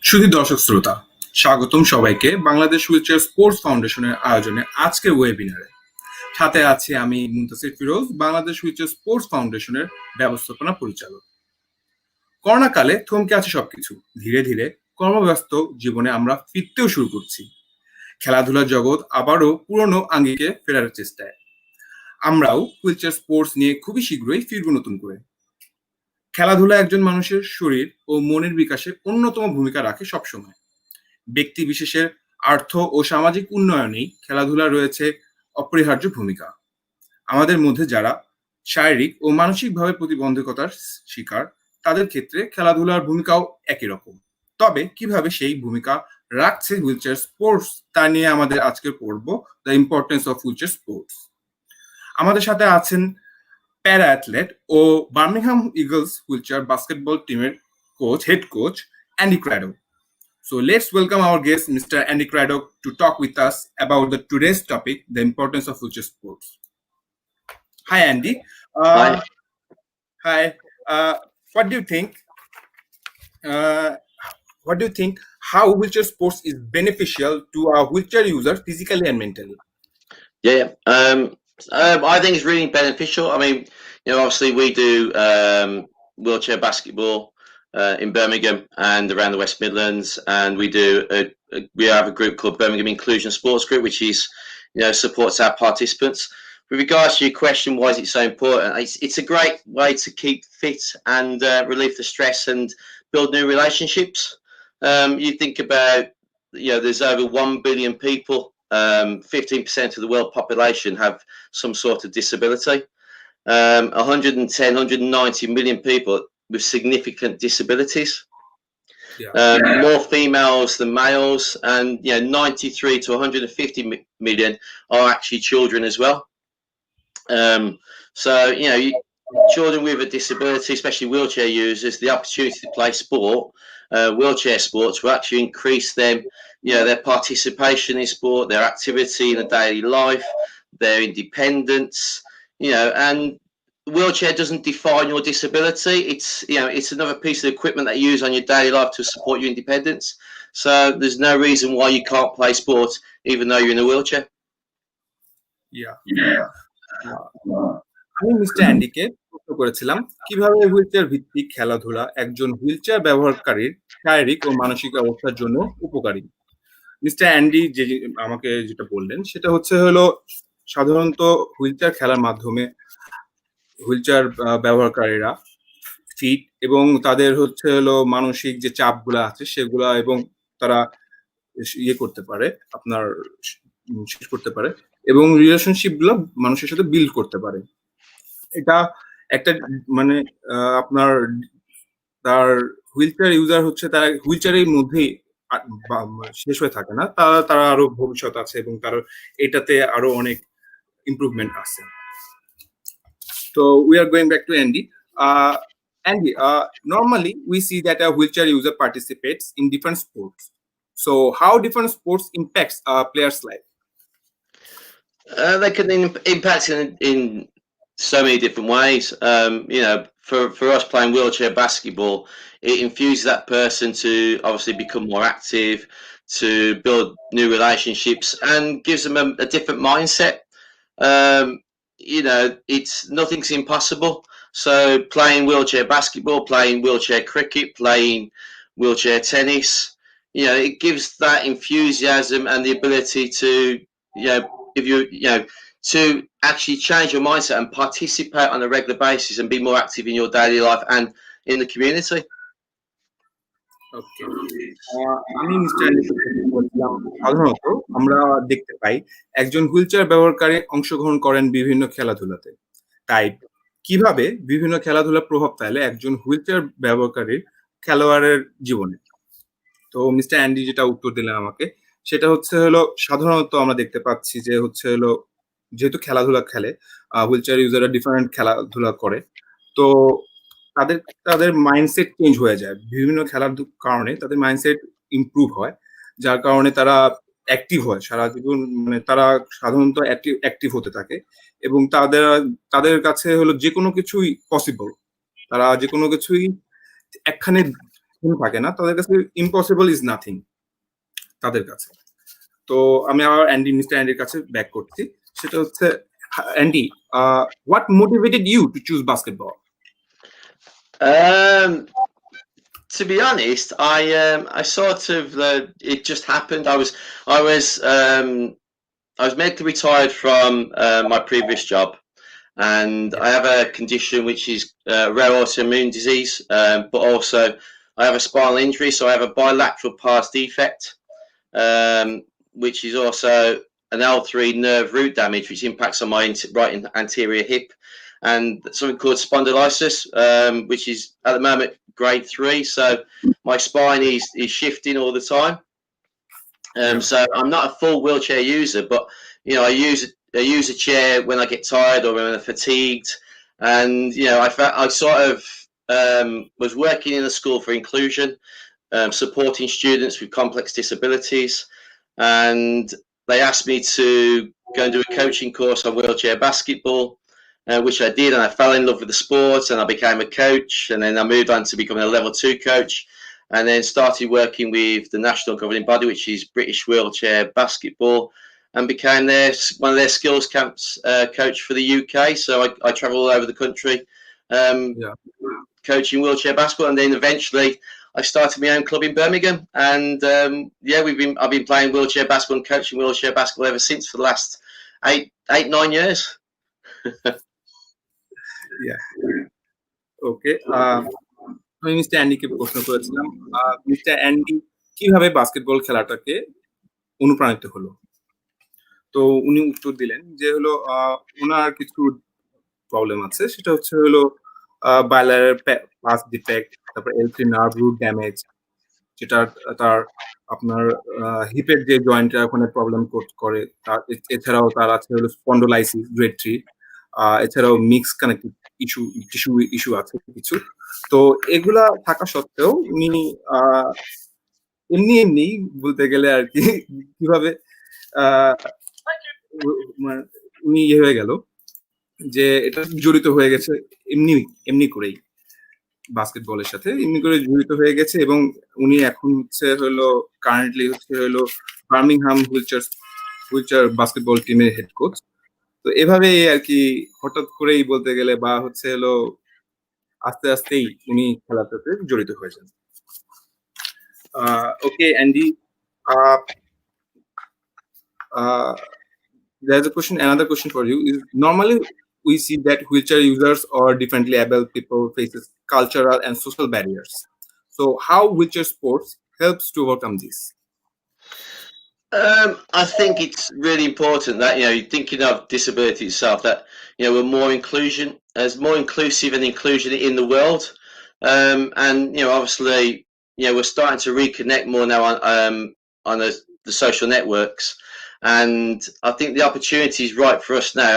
সুধী দর্শক শ্রোতা, স্বাগতম সবাইকে বাংলাদেশ হুইলচেয়ার স্পোর্টস ফাউন্ডেশনের আয়োজনে আজকের ওয়েবিনারে। সাথে আছি আমি মুনতাসির ফিরোজ, বাংলাদেশ হুইলচেয়ার স্পোর্টস ফাউন্ডেশনের ব্যবস্থাপনা পরিচালক। করোনাকালে থমকে আছে সবকিছু, ধীরে ধীরে কর্মব্যস্ত জীবনে আমরা ফিরতেও শুরু করছি। খেলাধুলার জগৎ আবারও পুরনো আঙ্গিকে ফেরার চেষ্টায়। আমরাও হুইলচেয়ার স্পোর্টস নিয়ে খুবই শীঘ্রই ফিরব নতুন করে। খেলাধুলা একজন মানুষের শরীর ও মনের বিকাশে অন্যতম ভূমিকা রাখে সবসময়। ব্যক্তি বিশেষের আর্থ ও সামাজিক উন্নয়নেই খেলাধুলা রয়েছে অপরিহার্য ভূমিকা। আমাদের মধ্যে যারা শারীরিক ও মানসিকভাবে প্রতিবন্ধকতার শিকার, তাদের ক্ষেত্রে খেলাধুলার ভূমিকাও একই রকম। তবে কিভাবে সেই ভূমিকা রাখছে হুইলচেয়ার স্পোর্টস, তা নিয়ে আমাদের আজকের পর্ব the importance of wheelchair sports. আমাদের সাথে আছেন প্যারা অ্যাথলেট ও বার্মিংহাম ইগলস হুইলচেয়ার বাস্কেটবল টিমের head coach Andy Craddock. So let's welcome our guest, Mr. Andy Craddock, to talk with us about today's topic, the importance of wheelchair sports. Hi, Andy. Hi. Hi. What do you think? How wheelchair sports is beneficial to a wheelchair user physically and mentally? Yeah. I think it's really beneficial. I mean, obviously we do wheelchair basketball in Birmingham and around the West Midlands, and we have a group called Birmingham Inclusion Sports Group, which is supports our participants. With regards to your question, why is it so important? It's a great way to keep fit and relieve the stress and build new relationships. You think about, there's over 1 billion people. 15% of the world population have some sort of disability. 190 million people with significant disabilities. More females than males, and 93 to 150 million are actually children as well. So children with a disability, especially wheelchair users, the opportunity to play sport, wheelchair sports, will actually increase them, their participation in sport, their activity in a daily life, their independence, and wheelchair doesn't define your disability. It's another piece of equipment that you use on your daily life to support your independence. So there's no reason why you can't play sports even though you're in a wheelchair. আমি mister অ্যান্ডিকে প্রশ্ন করেছিলাম কিভাবে wheelchair ভিত্তিক খেলাধুলা একজন wheelchair ব্যবহারকারীর শারীরিক ও মানসিক অবস্থার জন্য উপকারী। মিস্টার অ্যান্ডি আমাকে যেটা বললেন সেটা হলো সাধারণত হুইলচেয়ার খেলার মাধ্যমে হুইলচেয়ার ব্যবহারকারীরা ফিট এবং তাদের মানসিক যে চাপগুলা আছে সেগুলা এবং তারা করতে পারে, আপনার শেষ করতে পারে এবং রিলেশনশিপ গুলো মানুষের সাথে বিল্ড করতে পারে। এটা একটা আপনার তার হুইলচেয়ার ইউজার তারা হুইলচেয়ারের মধ্যেই শেষ হয়ে থাকে না, তারা আরো ভবিষ্যৎ আছে এবং তার এটাতে আরো অনেক ইমপ্রুভমেন্ট আছে। So we are going back to Andy. Andy, normally we see that a wheelchair user participates in different sports. So how different sports impacts a player's life? They can impact in so many different ways. For us playing wheelchair basketball, it infuses that person to obviously become more active, to build new relationships, and gives them a different mindset. It's nothing's impossible. So playing wheelchair basketball, playing wheelchair cricket, playing wheelchair tennis, it gives that enthusiasm and the ability to, to actually change your mindset and participate on a regular basis and be more active in your daily life and in the community. আমি সাধারণত আমরা দেখতে পাই একজন wheelchair ব্যবহারকারী অংশগ্রহণ করেন বিভিন্ন খেলাধুলাতে। তাই কিভাবে বিভিন্ন খেলাধুলা প্রভাব ফেলে একজন হুইলচেয়ার ব্যবহারকারীর খেলোয়াড়ের জীবনে? তো মিস্টার অ্যান্ডি যেটা উত্তর দিলেন আমাকে সেটা সাধারণত আমরা দেখতে পাচ্ছি যে যেহেতু খেলাধুলা খেলে, হুইলচেয়ার ইউজাররা ডিফারেন্ট খেলাধুলা করে, তো তাদের মাইন্ডসেট চেঞ্জ হয়ে যায়। বিভিন্ন খেলার কারণে তাদের মাইন্ডসেট ইমপ্রুভ হয়, যার কারণে তারা অ্যাক্টিভ হয় সারা জীবন, তারা সাধারণত অ্যাক্টিভ হতে থাকে এবং তাদের কাছে যে কোনো কিছুই পসিবল। তারা যে কোনো কিছুই একখানে থাকে না, তাদের কাছে ইম্পসিবল ইজ নাথিং তাদের কাছে। তো আমি আবার মিস্টার অ্যান্ডির কাছে ব্যাক করছি। সেটা হচ্ছে, Andy, what motivated you to choose basketball? To be honest, I sort of it just happened. I was medically retired from my previous job, and I have a condition which is rare autoimmune disease, but also I have a spinal injury, so I have a bilateral pars defect, which is also an L3 nerve root damage, which impacts on my right anterior hip, and something called spondylosis, which is at the moment grade 3. So my spine is shifting all the time. So I'm not a full wheelchair user, but I use a chair when I get tired or when I'm fatigued. And I sort of was working in a school for inclusion, supporting students with complex disabilities, and they asked me to go and do a coaching course on wheelchair basketball, which I did, and I fell in love with the sport, and I became a coach, and then I moved on to becoming a level 2 coach, and then started working with the national governing body, which is British Wheelchair Basketball, and became one of their skills camps coach for the UK. So I travel all over the country, coaching wheelchair basketball, and then eventually I started my own club in Birmingham, and I've been playing wheelchair basketball and coaching wheelchair basketball ever since for the last 9 years. ওকে, আমি mister অ্যান্ডিকে প্রশ্ন করেছিলাম, mister Andy কিভাবে basketball খেলাটাকে অনুপ্রাণিত হলো? তো উনি উত্তর দিলেন যে হলো ওনার কিছু প্রবলেম আছে, সেটা হচ্ছে হলো বাইলারের পাস ডিফেক্ট, তারপর L3 নার্ভ রুট ড্যামেজ, যেটা তার আপনার হিপের যে জয়েন্টটা ওখানে প্রবলেম করে, এছাড়াও তার আছে হলো স্পন্ডোলাইসিস গ্রেড 3, এছাড়াও মিক্স কানেক্টিভ ইস্যু আছে কিছু। তো এগুলা থাকা সত্ত্বেও উনি এমনি বলতে গেলে আর কি কিভাবে উনি ইয়ে হয়ে গেল যে এটা জড়িত হয়ে গেছে এমনি করেই বাস্কেটবলের সাথে এমনি করে জড়িত হয়ে গেছে, এবং উনি এখন হচ্ছে হলো কারেন্টলি হচ্ছে হলো বার্মিংহাম হুইলচেয়ার বাস্কেটবল টিমের হেড কোচ। তো এভাবেই আর কি হঠাৎ করেই বলতে গেলে বা হচ্ছে হলো আস্তে আস্তেই উনি খেলার সাথে জড়িত হয়েছেন। ওকে Andy, there's another question for you is, normally we see that wheelchair users or differently able people faces cultural and social barriers. So how wheelchair sports helps to overcome this? I think it's really important that thinking of disability itself, that we're more inclusive and inclusion in the world, and obviously we're starting to reconnect more now on the social networks, and I think the opportunity is right for us now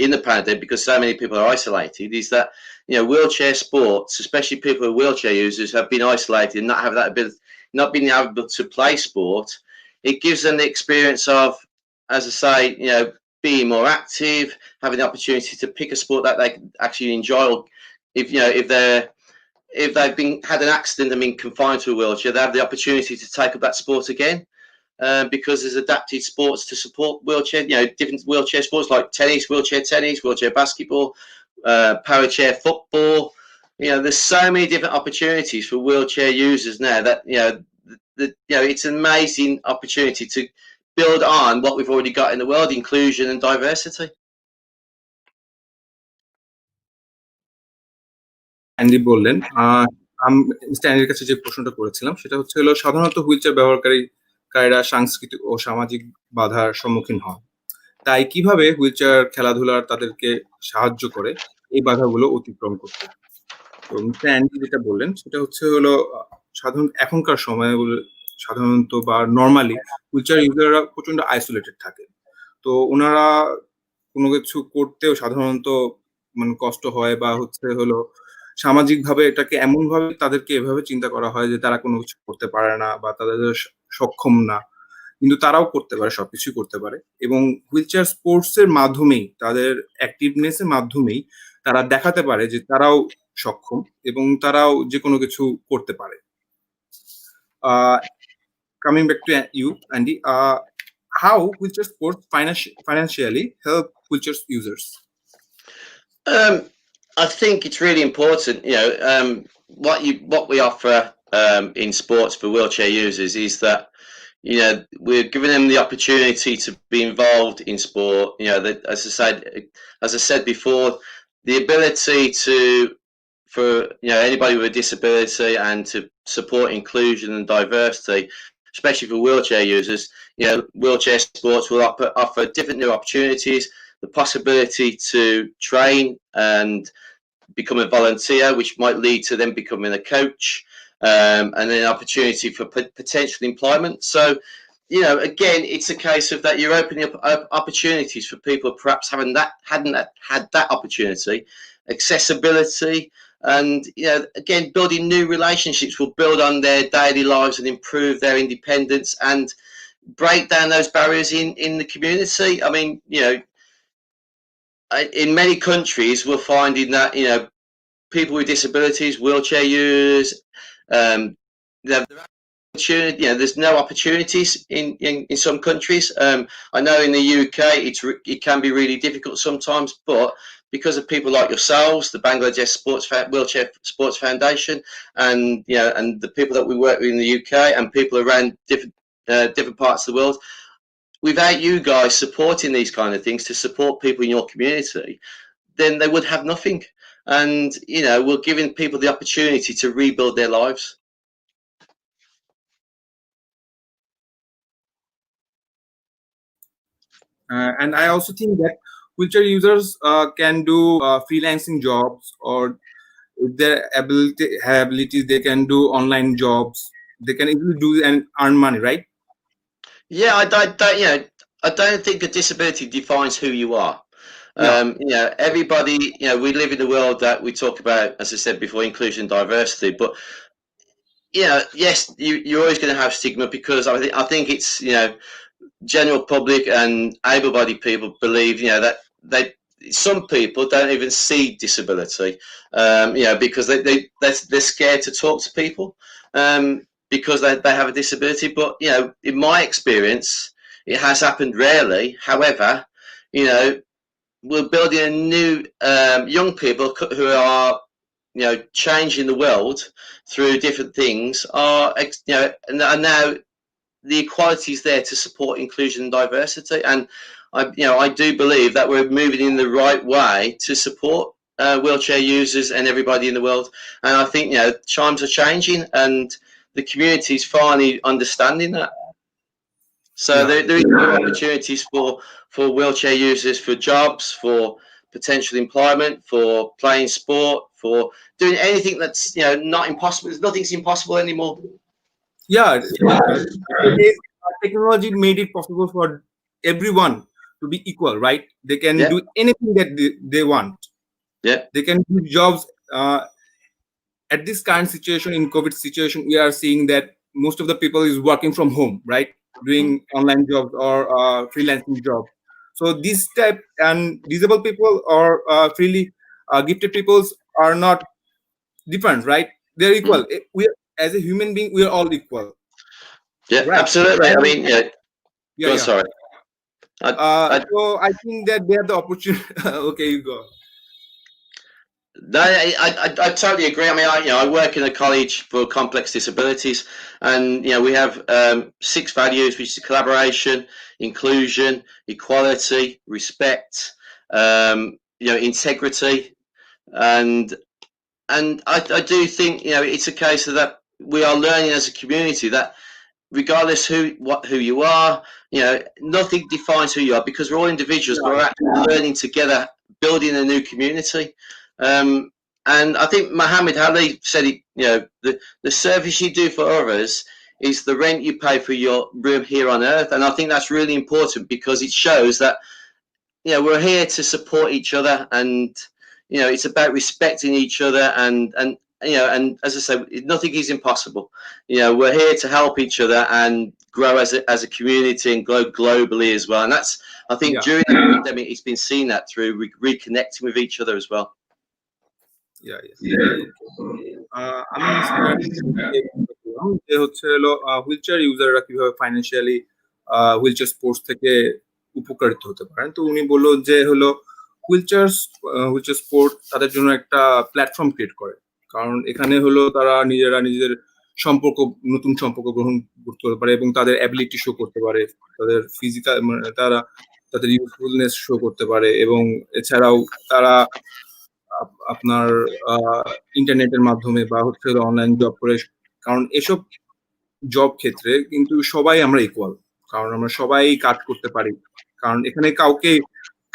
in the pandemic, because so many people are isolated, is that wheelchair sports, especially people who are wheelchair users, have been isolated and not have that ability, not being able to play sport. It gives them the experience of, as I say, being more active, having the opportunity to pick a sport that they actually enjoy. If they've had an accident and been confined to a wheelchair, they have the opportunity to take up that sport again, because there's adapted sports to support wheelchair. Different wheelchair sports like tennis, wheelchair basketball, power chair football. There's so many different opportunities for wheelchair users now that it's an amazing opportunity to build on what we've already got in the world, inclusion and diversity. Andy বললেন, mister অ্যান্ডির কাছে যে প্রশ্নটা করেছিলাম সেটা হচ্ছে হলো, সাধারণত wheelchair ব্যবহারকারীরা সাংস্কৃতিক ও সামাজিক বাধার সম্মুখীন হন, তাই কিভাবে হুইলচেয়ার খেলাধুলার তাদেরকে সাহায্য করে এই বাধাগুলো অতিক্রম করতে? তো মিস্টার অ্যান্ডি যেটা বললেন সেটা হচ্ছে হলো, এখনকার সময়ে সাধারণত বা নর্মালি হুইলচেয়ার ইউজাররা প্রচন্ড আইসোলেটেড থাকে। তো ওনারা কোনো কিছু করতেও সাধারণত মানে কষ্ট হয়, বা হচ্ছে হলো সামাজিকভাবে এটাকে এমনভাবে তাদেরকে এভাবে চিন্তা করা হয় যে তারা কোনো কিছু করতে পারে না বা তাদের সক্ষম না, কিন্তু তারাও করতে পারে, সবকিছুই করতে পারে। এবং হুইলচেয়ার স্পোর্টস এর মাধ্যমেই, তাদের অ্যাক্টিভনেস এর মাধ্যমেই তারা দেখাতে পারে যে তারাও সক্ষম এবং তারাও যে কোনো কিছু করতে পারে। Coming back to you, Andy, how wheelchair sports financially help wheelchair users? I think it's really important. What we offer in sports for wheelchair users is that we're giving them the opportunity to be involved in sport. As I said before, the ability for anybody with a disability and to support inclusion and diversity, especially for wheelchair users. Wheelchair sports will offer different new opportunities, the possibility to train and become a volunteer, which might lead to them becoming a coach, and then opportunity for potential employment. So, again, it's a case of that you're opening up opportunities for people perhaps hadn't had that opportunity, accessibility, and again, building new relationships will build on their daily lives and improve their independence and break down those barriers in the community. I mean, in many countries, we're finding that people with disabilities, wheelchair users, there's no opportunities in some countries. I know in the UK it can be really difficult sometimes, but because of people like yourselves, the Bangladesh Wheelchair Sports Foundation, and and the people that we work with in the UK and people around different parts of the world, without you guys supporting these kind of things to support people in your community, then they would have nothing. And we're giving people the opportunity to rebuild their lives. And I also think that wheelchair users can do freelancing jobs, or with their abilities, they can do online jobs. They can easily do and earn money, right? Yeah, I don't think a disability defines who you are. Yeah. Everybody, we live in a world that we talk about, as I said before, inclusion, diversity. But yes, you're always going to have stigma, because I think it's general public and able-bodied people believe that some people don't even see disability, because they're scared to talk to people, because they have a disability. But in my experience, it has happened rarely. However, we're building a new young people who are changing the world through different things, and are now the equality is there to support inclusion and diversity. And I do believe that we're moving in the right way to support wheelchair users and everybody in the world. And I think times are changing, and the community is finally understanding that. So Yeah. there is more opportunities for wheelchair users, for jobs, for potential employment, for playing sport, for doing anything that's not impossible. Nothing's impossible anymore. Yeah. Nowadays, technology made it possible for everyone to be equal, right? They can Yeah, do anything that they want. yeah. They can do jobs. At this current situation, in COVID situation, we are seeing that most of the people is working from home, right? Doing online jobs or freelancing job. So this type and disabled people or freely gifted peoples are not different, right? They're equal. We are, as a human being, we are all equal, Yeah, right? absolutely. I And mean, yeah. yeah, Go on, yeah. sorry. I So I think that they have the opportunity. Okay, you go. No, I totally agree. I mean, I work in a college for complex disabilities, and we have 6 values, which is collaboration, inclusion, equality, respect, integrity, and I do think it's a case of that we are learning as a community that regardless who you are, nothing defines who you are, because we're all individuals, but we're actually learning together, building a new community. Um, and I think Muhammad Ali said it. The service you do for others is the rent you pay for your room here on earth. And I think that's really important, because it shows that we're here to support each other, and it's about respecting each other, and as I said, nothing is impossible. We're here to help each other and grow as a community and grow globally as well. And that's, I think, Yeah, during the pandemic, it's been seen that through reconnecting with each other as well. yeah, yes. Okay. I'm starting যে হচ্ছে হলো wheel chair ইউজাররা কিভাবে financially wheel chair sports থেকে উপকারিত হতে পারেন। তো উনি বললো যে হলো হুইল চেয়ার স্পোর্ট তাদের জন্য একটা প্ল্যাটফর্ম ক্রিয়েট করে, কারণ এখানে হলো তারা নিজেরা নিজেদের নতুন সম্পর্ক গ্রহণ করতে পারে এবং তাদের অ্যাবিলিটি শো করতে পারে, তাদের ফিজিক্যাল তারা তাদের ইউজফুলনেস শো করতে পারে, এবং এছাড়াও তারা আপনার ইন্টারনেটের মাধ্যমে বা হচ্ছে অনলাইন জব করে, কারণ এসব জব ক্ষেত্রে কিন্তু সবাই আমরা ইকুয়াল, কারণ আমরা সবাই কাজ করতে পারি, কারণ এখানে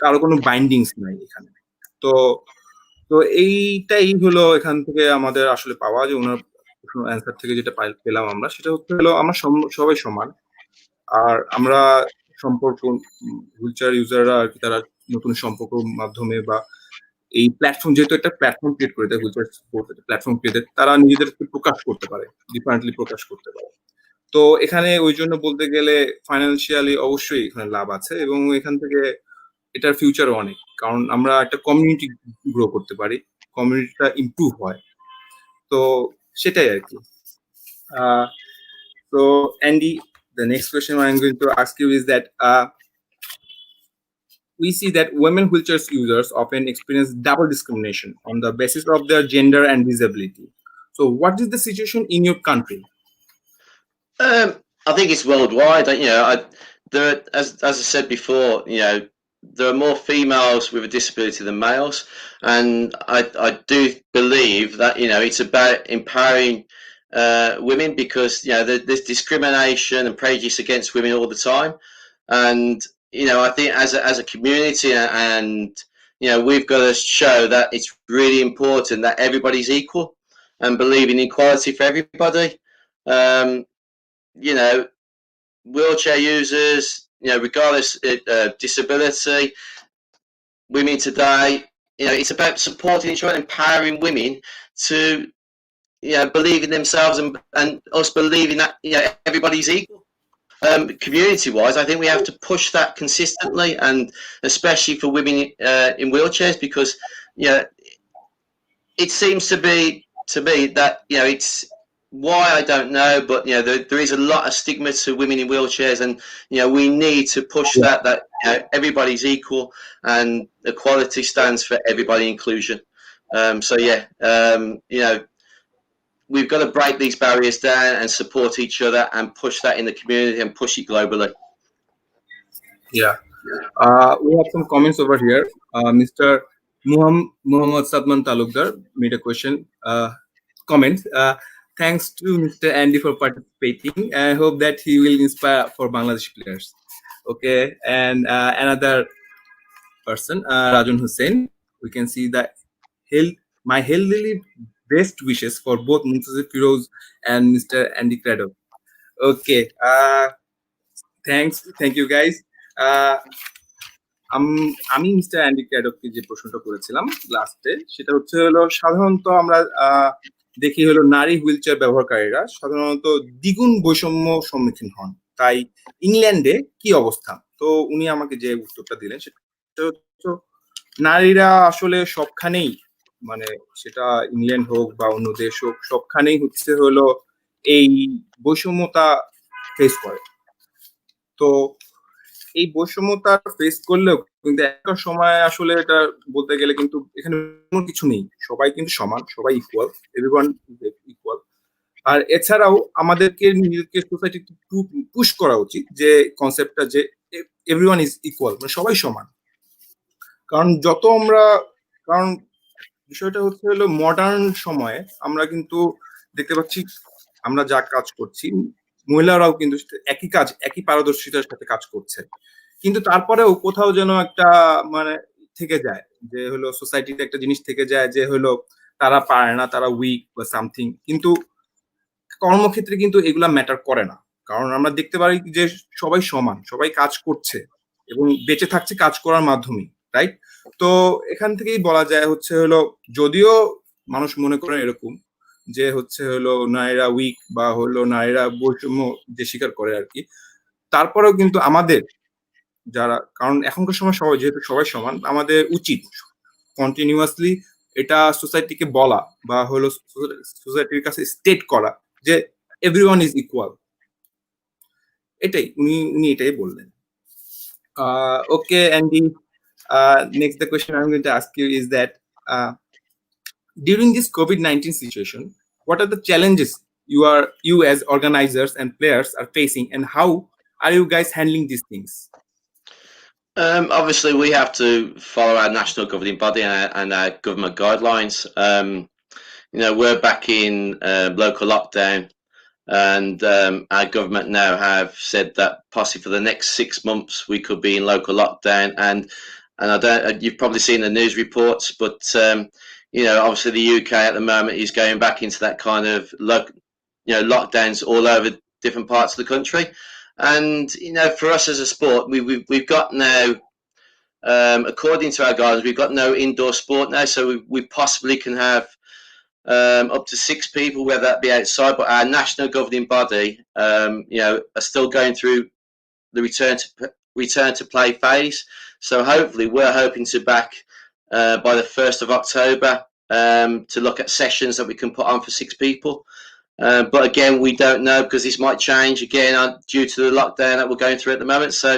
কারো কোনো বাইন্ডিংস নাই এখানে। তো তো এইটাই হলো এখান থেকে আমাদের আসলে পাওয়া, যে ওনার অ্যান্সার থেকে যেটা পেলাম আমরা, সেটা হচ্ছে হলো আমরা সবাই সমান। আর আমরা সম্পর্ক হুইলচেয়ার ইউজাররা আর কি তারা নতুন সম্পর্ক মাধ্যমে বা এই প্ল্যাটফর্ম, যেহেতু একটা প্ল্যাটফর্ম ক্রিয়েট করে দেয় হুইলচেয়ার স্পোর্ট প্ল্যাটফর্ম ক্রিয়েট, তারা নিজেদেরকে প্রকাশ করতে পারে, ডিফারেন্টলি প্রকাশ করতে পারে। তো এখানে ওই জন্য বলতে গেলে ফাইন্যান্সিয়ালি অবশ্যই এখানে লাভ আছে, এবং এখান থেকে এটার ফিউচারও অনেক, কারণ আমরা একটা কমিউনিটি গ্রো করতে পারি, কমিউনিটিটা ইমপ্রুভ হয়। তো সেটাই আর কি। So Andy, the next question I'm going to ask you is that we see that women wheelchair users often experience double discrimination on the basis of their gender and disability. So what is the situation in your country? I think it's worldwide. As I said before, there are more females with a disability than males, and I do believe that it's about empowering women, because there's discrimination and prejudice against women all the time, and I think as a community, and we've got to show that it's really important that everybody's equal and believe in equality for everybody. Wheelchair users, regardless of disability, women today, it's about supporting each other, empowering women to, believe in themselves, and us believing that, everybody's equal. Community-wise, I think we have to push that consistently, and especially for women in wheelchairs, because, it seems to be that, it's, why I don't know, but there is a lot of stigma to women in wheelchairs, and we need to push that everybody's equal, and equality stands for everybody, inclusion. We've got to break these barriers down and support each other and push that in the community and push it globally. Yeah. We have some comments over here. Mr. Muhammad Sadman Talukdar made a comment. Thanks to Mr. Andy for participating. I hope that he will inspire for Bangladeshi players. Okay, and another person, Rajan Hussain. We can see that my healthily best wishes for both Muntasir Firoz and Mr. Andy Craddock. Okay, thank you guys. আমি mister Andy ক্যাডককে যে প্রশ্নটা করেছিলাম লাস্টে, সেটা হচ্ছে হলো সাধারণত আমরা দেখি হলো নারী হুইল চেয়ার ব্যবহারকারীরা সাধারণত দ্বিগুণ বৈষম্য সম্মুখীন হন। তাই ইংল্যান্ডে কি অবস্থা? তো উনি আমাকে যে উত্তরটা দিলেন সেটা হচ্ছে নারীরা আসলে সবখানেই, মানে সেটা ইংল্যান্ড হোক বা অন্য দেশ হোক, সবখানেই হচ্ছে হলো এই বৈষম্যতা ফেস করে। তো এই বৈষম্যতা ফেস করলেও কিন্তু একটা সময় আসলে এটা বলতে গেলে কিন্তু এখানে কোনো কিছু নেই, সবাই কিন্তু সমান, সবাই ইকুয়াল, এভরিওয়ান ইকুয়াল। আর এছাড়াও আমাদেরকে নিজেদেরকে সোসাইটি পুশ করা উচিত যে কনসেপ্টটা যে এভরিওয়ান ইজ ইকুয়াল, মানে সবাই সমান। কারণ কারণ বিষয়টা হচ্ছে হলো মডার্ন সময়ে আমরা কিন্তু দেখতে পাচ্ছি আমরা যা কাজ করছি, মহিলারাও কিন্তু একই কাজ একই পারদর্শিতার সাথে কাজ করছে, কিন্তু তারপরেও কোথাও যেন একটা মানে থেকে যায় যে হলো সোসাইটিতে একটা জিনিস থেকে যায় যে হলো তারা পারে না, তারা উইক বা সামথিং। কিন্তু কর্মক্ষেত্রে কিন্তু এগুলা ম্যাটার করে না, কারণ আমরা দেখতে পারি যে সবাই সমান, সবাই কাজ করছে এবং বেঁচে থাকছে কাজ করার মাধ্যমে, রাইট? তো এখান থেকেই বলা যায় হচ্ছে হলো, যদিও মানুষ মনে করে এরকম যে হচ্ছে হলো নারীরা উইক বা হলো নারীরা বৈষম্য যে স্বীকার করে আর কি, তারপরেও কিন্তু আমাদের যারা, কারণ এখনকার সময় সবাই যেহেতু সবাই সমান, আমাদের উচিত কন্টিনিউয়াসলি এটা সোসাইটিকে বলা বা হলো সোসাইটির কাছে স্টেট করা যে everyone is equal. এটাই উনি এটাই বললেন। Okay, Andy. Next, the question I'm going to ask you is that during this COVID-19 situation, what are the challenges you as organizers and players are facing, and how are you guys handling these things? Obviously, we have to follow our national governing body and our government guidelines. We're back in local lockdown, and our government now have said that possibly for the next 6 months we could be in local lockdown. And I don't. You've probably seen the news reports, but obviously the UK at the moment is going back into that kind of lockdowns all over different parts of the country. And for us as a sport, we've got now, according to our guidelines, we've got no indoor sport now, so we possibly can have up to 6 people, whether that be outside. But our national governing body, are still going through the return to play phase. So hopefully, we're hoping to back by the 1st of October to look at sessions that we can put on for 6 people. But again, we don't know, because this might change again due to the lockdown that we're going through at the moment. So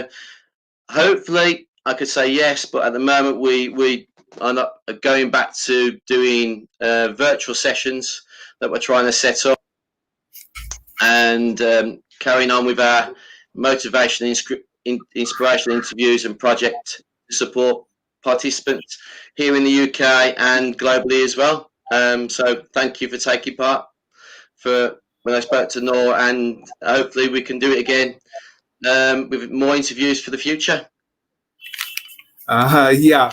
hopefully, I could say yes, but at the moment we are not going back to doing virtual sessions that we're trying to set up, and carrying on with our motivation, inspiration interviews and project support participants here in the UK and globally as well. So thank you for taking part for when I spoke to Noor, and hopefully we can do it again with more interviews for the future. Yeah.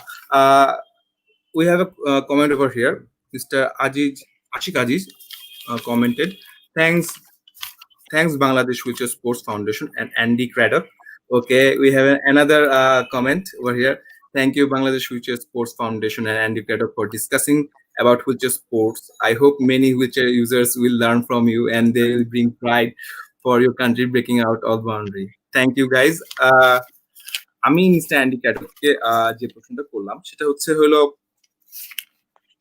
We have a comment over here. Mr. Ashik Aziz commented, thanks Bangladesh Future Sports Foundation and Andy Craddock. Okay, we have another comment over here. Thank you Bangladesh Future Sports Foundation and Andy Craddock for discussing about wheelchair sports. I hope many wheelchair users will learn from you, and they will bring pride for your country breaking out of boundary. Thank you guys. আমি mister Andy ক্যাডককে যে প্রশ্নটা করলাম সেটা হলো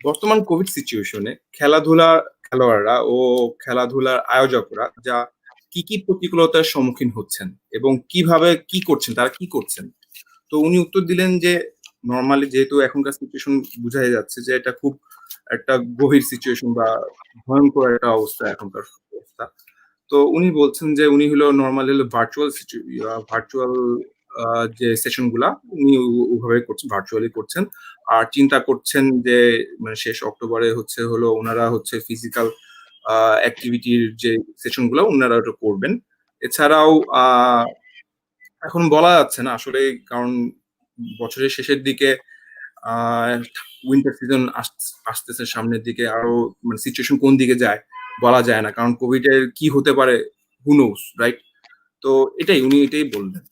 বর্তমান Covid সিচুয়েশনে খেলোয়াড়রা ও খেলাধুলার আয়োজকরা যা কি প্রতিকূলতার সম্মুখীন হচ্ছেন এবং কিভাবে তারা কি করছেন। তো উনি উত্তর দিলেন যে নর্মালি যেহেতু এখনকার সিচুয়েশন বোঝাই যাচ্ছে যে এটা খুব একটা গভীর সিচুয়েশন বা ভয়ঙ্কর একটা অবস্থা এখনকার অবস্থা। তো উনি বলছেন যে উনি হলো নর্মালি হলো ভার্চুয়াল যে সেশন গুলা উনি ওভাবে করছেন, ভার্চুয়ালি করছেন, আর চিন্তা করছেন যে মানে শেষ অক্টোবরে হলো ওনারা ফিজিক্যাল অ্যাক্টিভিটির যে সেশন গুলা ওনারা ওটা করবেন। এছাড়াও এখন বলা যাচ্ছে না আসলে, কারণ বছরের শেষের দিকে উইন্টার সিজন আসতেছে সামনের দিকে, আরো মানে সিচুয়েশন কোন দিকে যায় বলা যায় না, কারণ কোভিড এর কি হতে পারে, হু নোস, রাইট? তো উনি এটাই বললেন।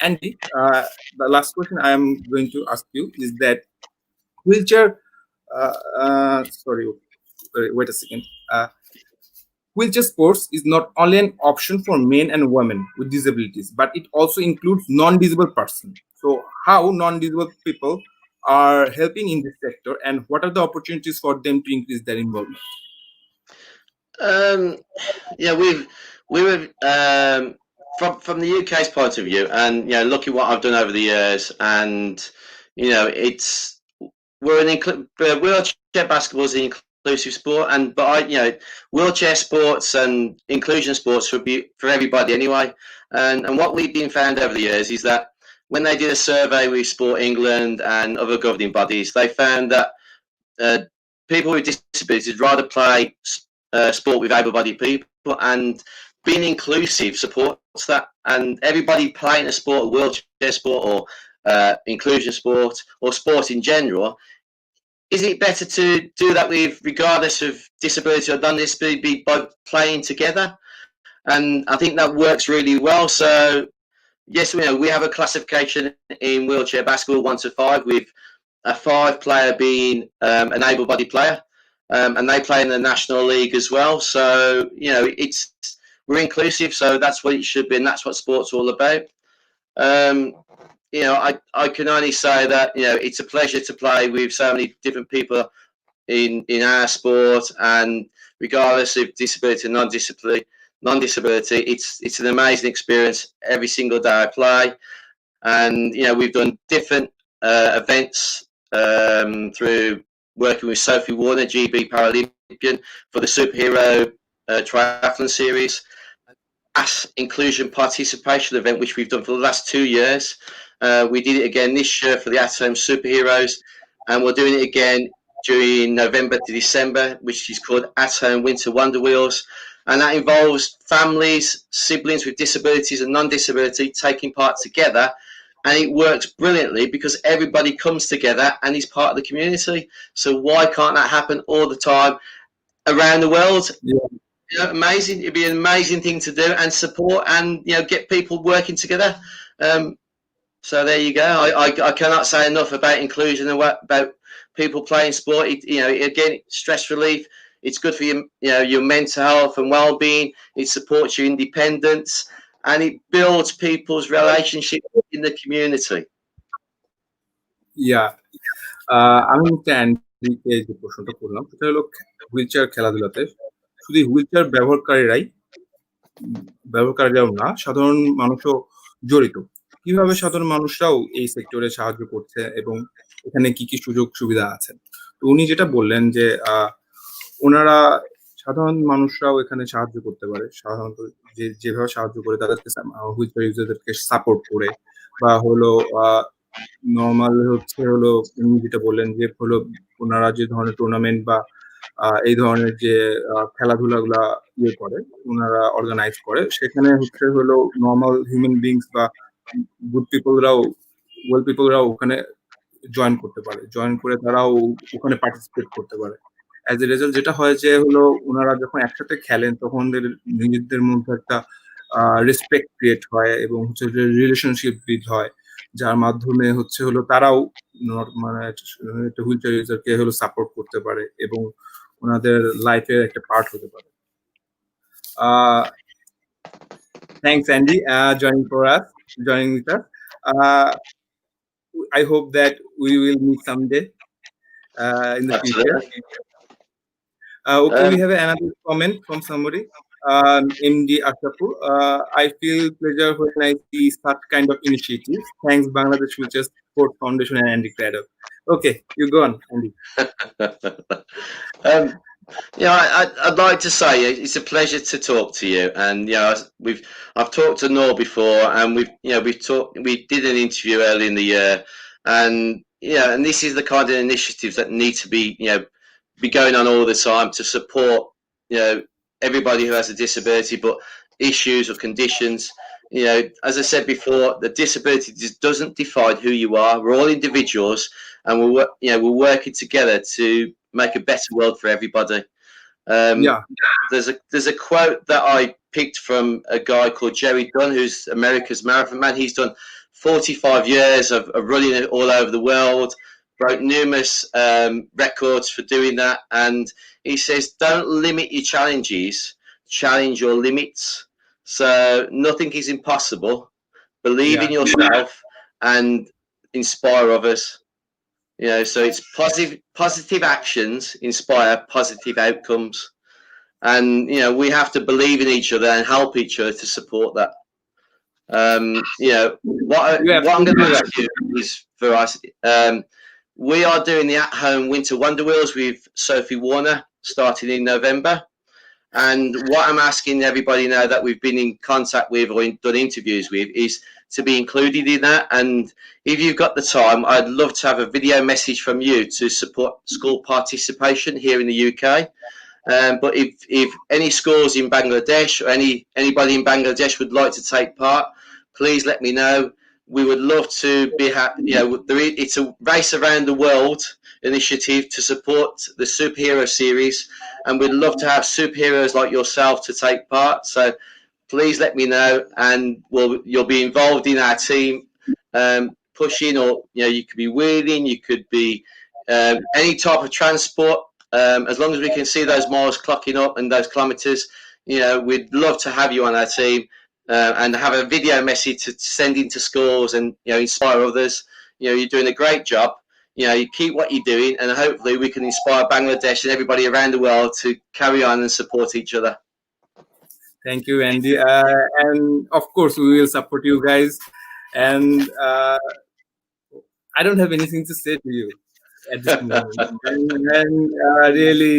Andy, the last question I am going to ask you is that wheelchair, wait a second. Wheelchair sports is not only an option for men and women with disabilities, but it also includes non-disabled persons. So how non-disabled people are helping in this sector, and what are the opportunities for them to increase their involvement? We were from the UK's point of view, and look at what I've done over the years, and wheelchair basketball is an inclusive sport, but wheelchair sports and inclusion sports should be for everybody anyway. And what we've been found over the years is that when they did a survey with Sport England and other governing bodies, they found that people with disabilities rather play sport with able-bodied people, and being inclusive supports that. And everybody playing a sport, a wheelchair sport or inclusion sport or sport in general, is it better to do that with, regardless of disability or non-disability, be both playing together? And I think that works really well. So yes, we have a classification in wheelchair basketball 1 to 5, with a 5-player being an able-bodied player, and they play in the National League as well. So we're inclusive, so that's what it should be, and that's what sport's all about. I can only say that it's a pleasure to play with so many different people in our sport, and regardless of disability and non-disability, it's an amazing experience every single day I play. And we've done different events through working with Sophie Warner, GB Paralympian, for the superhero triathlon series, mass inclusion participation event, which we've done for the last 2 years. We did it again this year for the At Home Superheroes, and we're doing it again during November to December, which is called At Home Winter Wonder Wheels. And that involves families, siblings with disabilities and non-disability taking part together. And it works brilliantly because everybody comes together and is part of the community. So why can't that happen all the time around the world? Yeah. Amazing. It'd be an amazing thing to do and support and, get people working together. So there you go. I cannot say enough about inclusion and about people playing sport. Again, stress relief. It's good for your mental health and well-being. It supports your independence, and it builds people's relationship in the community. Yeah. আমি অ্যান্ডিকে যে প্রশ্নটা করলাম সেটা হলো wheel chair খেলাধুলাতে শুধু wheel chair ব্যবহারকারীরাও না, সাধারণ মানুষও জড়িত। কিভাবে সাধারণ মানুষরাও এই সেক্টরে সাহায্য করছে এবং এখানে কি কি সুযোগ সুবিধা আছে? তো উনি যেটা বললেন যে ওনারা সাধারণ মানুষরাও এখানে সাহায্য করতে পারে, সাধারণত যেভাবে সাহায্য করে তাদেরকে হুইল চেয়ার ইউজারদেরকে সাপোর্ট করে, বা হলো নর্মাল হলো উনি যেটা বললেন যে হলো ওনারা যে ধরনের টুর্নামেন্ট বা এই ধরনের যে খেলাধুলাগুলা করে, ওনারা অর্গানাইজ করে, সেখানে হলো নর্মাল হিউম্যান বিংস বা গুড পিপলরাও ওখানে জয়েন করতে পারে, জয়েন করে তারাও ওখানে পার্টিসিপেট করতে পারে। অ্যাজ এ রেজাল্ট যেটা হয় যে হলো ওনারা যখন একসাথে খেলেন তখন নিজেদের মধ্যে একটা রেসপেক্ট ক্রিয়েট হয় এবং যে রিলেশনশিপ বিল্ড হয়, যার মাধ্যমে হলো তারাও মানে হুইল চেয়ার ইউজারকে হলো সাপোর্ট করতে পারে এবং ওনাদের লাইফের একটা পার্ট হতে পারে। Thanks, Andy, joining with us. I hope that we will meet someday in the future. Okay, we have another comment from somebody. MD Ashapur, I feel pleasure when I see such kind of initiatives. Thanks, Bangladesh Future Sport Foundation and Andy Craddock. Okay, you go on, Andy. I'd like to say it's a pleasure to talk to you, and I've talked to Noor before, and we did an interview early in the year, and and this is the kind of initiatives that need to be going on all the time to support everybody who has a disability, but issues or conditions. As I said before, the disability just doesn't define who you are. We're all individuals, and we're working together to make a better world for everybody. There's a quote that I picked from a guy called Jerry Dunn, who's America's marathon man. He's done 45 years of running it all over the world, broke numerous records for doing that, and he says, don't limit your challenges, challenge your limits. So nothing is impossible. Believe in yourself and inspire others. So it's positive actions inspire positive outcomes, and we have to believe in each other and help each other to support that. What I'm going to ask you is for us. We are doing the at-home Winter Wonder Wheels with Sophie Warner starting in November, and what I'm asking everybody now that we've been in contact with or done interviews with is to be included in that. And if you've got the time, I'd love to have a video message from you to support school participation here in the UK. But if any schools in Bangladesh or anybody in Bangladesh would like to take part, please let me know. We would love to be happy. It's a race around the world initiative to support the superhero series, and we'd love to have superheroes like yourself to take part. So please let me know, and you'll be involved in our team, pushing, or you could be wheeling, you could be any type of transport. As long as we can see those miles clocking up and those kilometres, we'd love to have you on our team, and have a video message to send into schools and inspire others. You're doing a great job. you keep what you're doing, and hopefully we can inspire Bangladesh and everybody around the world to carry on and support each other. Thank you, Andy. And of course, we will support you guys. And I don't have anything to say to you at this moment. And really,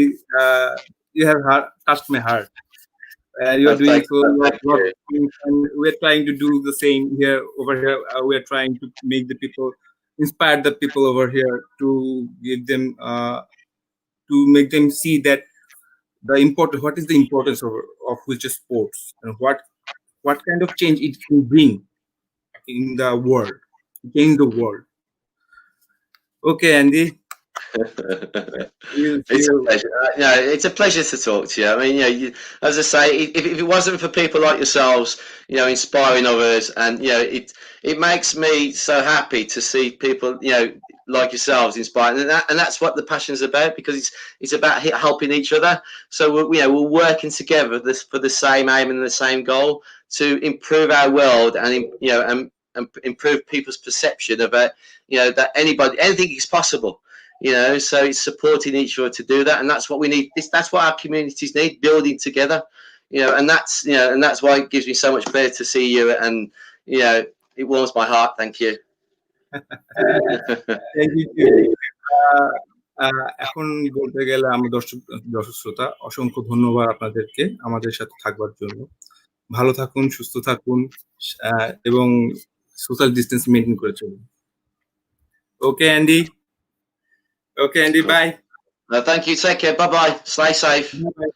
you have touched my heart. You are doing so lot of things, and we're trying to do the same here over here. We're trying to make the people, inspire the people over here to give them, to make them see that what is the importance of wheelchair sports, and what kind of change it can bring in the world, change the world. Okay, Andy. It's a pleasure. It's a pleasure to talk to you. I mean, as I say, if it wasn't for people like yourselves, inspiring others, and it makes me so happy to see people, like yourselves inspiring, and that's what the passion is about, because it's about helping each other. So we're working together for the same aim and the same goal to improve our world, and and improve people's perception about that anything is possible. So it's supporting each other to do that, and that's what we need. That's what our communities need, building together. And that's why it gives me so much pleasure to see you, and it warms my heart. Thank you. Thank you. এখন বলতে গেলে আমরা দর্শক শ্রোতা অসংখ্য ধন্যবাদ আপনাদেরকে আমাদের সাথে থাকবার জন্য। ভালো থাকুন, সুস্থ থাকুন, এবং সোশ্যাল ডিসটেন্স মেইনটেইন করে চলুন। Okay, Andy. Okay, Andy, bye. Thank you. Take care. Bye-bye. Stay safe. Bye-bye.